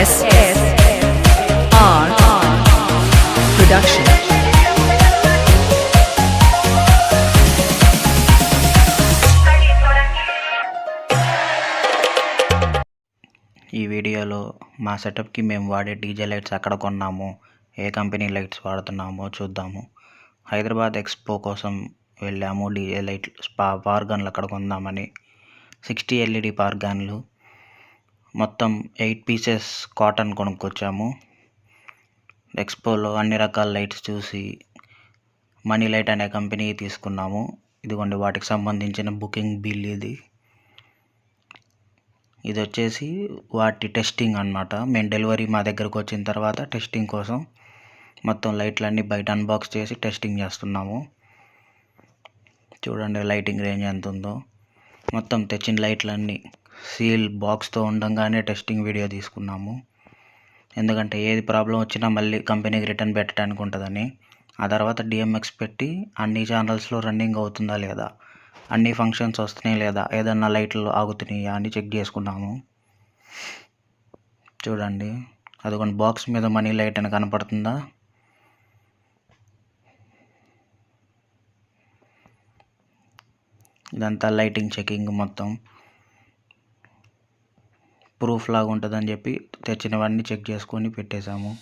SSR Production. ఈ వీడియోలో మా సెటప్కి మేము వాడే డీజే లైట్స్ ఎక్కడ కొన్నాము, ఏ కంపెనీ లైట్స్ వాడుతున్నామో చూద్దాము. హైదరాబాద్ ఎక్స్పో కోసం వెళ్ళాము. డీజే లైట్ పవర్ గన్లు అక్కడ కొందామని 60 LED పవర్ గన్లు మొత్తం 8 పీసెస్ కాటన్ కొనుక్కొచ్చాము. ఎక్స్పోలో అన్ని రకాల లైట్స్ చూసి మనీ లైట్ అనే కంపెనీ తీసుకున్నాము. ఇదిగోండి వాటికి సంబంధించిన బుకింగ్ బిల్ ఇది వచ్చేసి వాటి టెస్టింగ్ అన్నమాట. మేము డెలివరీ మా దగ్గరకు వచ్చిన తర్వాత టెస్టింగ్ కోసం మొత్తం లైట్లన్నీ బయట అన్బాక్స్ చేసి టెస్టింగ్ చేస్తున్నాము. చూడండి లైటింగ్ రేంజ్ ఎంత ఉందో. మొత్తం తెచ్చిన లైట్లన్నీ సీల్ బాక్స్తో ఉండగానే టెస్టింగ్ వీడియో తీసుకున్నాము. ఎందుకంటే ఏది ప్రాబ్లం వచ్చినా మళ్ళీ కంపెనీకి రిటర్న్ పెట్టడానికి ఉంటుందని. ఆ తర్వాత DMX పెట్టి అన్ని ఛానల్స్లో రన్నింగ్ అవుతుందా లేదా, అన్ని ఫంక్షన్స్ వస్తున్నాయి లేదా, ఏదన్నా లైట్లు ఆగుతున్నాయా అని చెక్ చేసుకున్నాము. చూడండి అదిగోండి బాక్స్ మీద మనీ లైట్ అని కనపడుతుందా. ఇదంతా లైటింగ్ చెకింగ్, మొత్తం ప్రూఫ్ లాగా ఉంటుందని చెప్పి తెచ్చినవన్నీ చెక్ చేసుకొని పెట్టేశాము.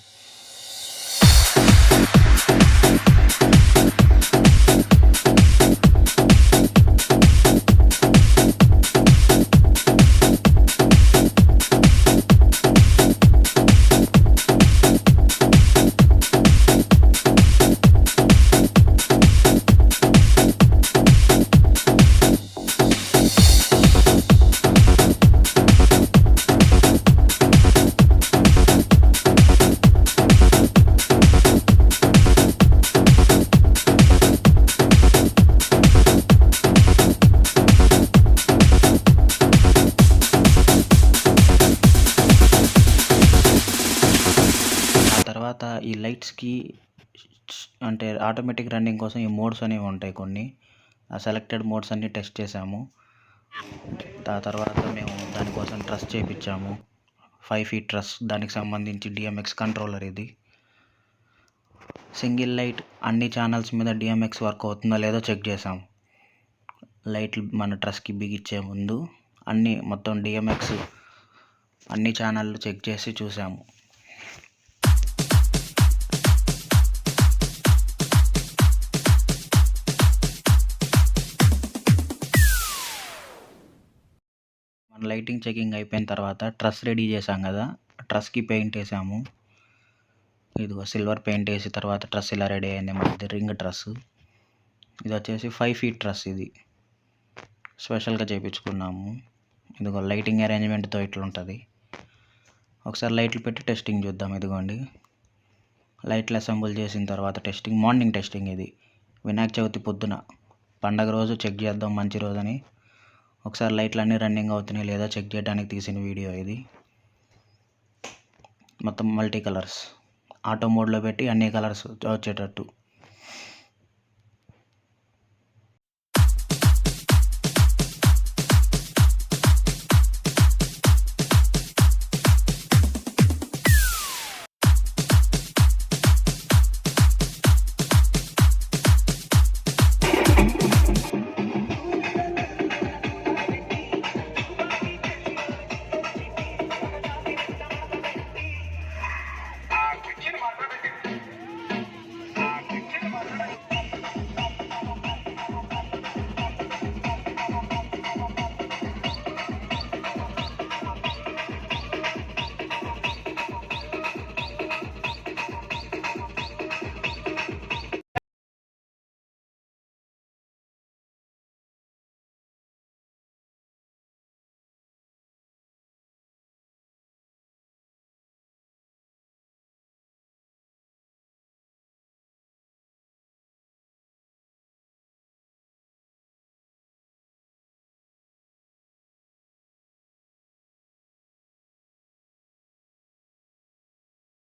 తర్వాత ఈ లైట్స్కి అంటే ఆటోమేటిక్ రన్నింగ్ కోసం ఈ మోడ్స్ అనేవి ఉంటాయి కొన్ని. ఆ సెలెక్టెడ్ మోడ్స్ అన్నీ టెస్ట్ చేసాము. ఆ తర్వాత మేము దానికోసం ట్రస్ చేయించాము. 5 feet ట్రస్, దానికి సంబంధించి DMX కంట్రోలర్ ఇది. సింగిల్ లైట్ అన్ని ఛానల్స్ మీద DMX వర్క్ అవుతుందో లేదో చెక్ చేసాము. లైట్లు మన ట్రస్కి బిగించే ముందు అన్నీ మొత్తం DMX అన్ని ఛానళ్ళు చెక్ చేసి చూసాము. మన లైటింగ్ చెకింగ్ అయిపోయిన తర్వాత ట్రస్ రెడీ చేసాం కదా, ట్రస్కి పెయింట్ వేసాము. ఇదిగో సిల్వర్ పెయింట్ వేసిన తర్వాత ట్రస్ ఇలా రెడీ అయింది. మనది రింగ్ ట్రస్. ఇది వచ్చేసి 5 feet ట్రస్. ఇది స్పెషల్గా చేయించుకున్నాము. ఇదిగో లైటింగ్ అరేంజ్మెంట్తో ఇట్లా ఉంటుంది. ఒకసారి లైట్లు పెట్టి టెస్టింగ్ చూద్దాం. ఇదిగోండి లైట్లు అసెంబుల్ చేసిన తర్వాత టెస్టింగ్, మార్నింగ్ టెస్టింగ్. ఇది వినాయక చవితి పొద్దున పండగ రోజు చెక్ చేద్దాం మంచి రోజని. ఒకసారి లైట్లు అన్నీ రన్నింగ్ అవుతున్నాయి లేదా చెక్ చేయడానికి తీసిన వీడియో ఇది. మొత్తం మల్టీ కలర్స్ ఆటో మోడ్లో పెట్టి అన్ని కలర్స్ వచ్చేటట్టు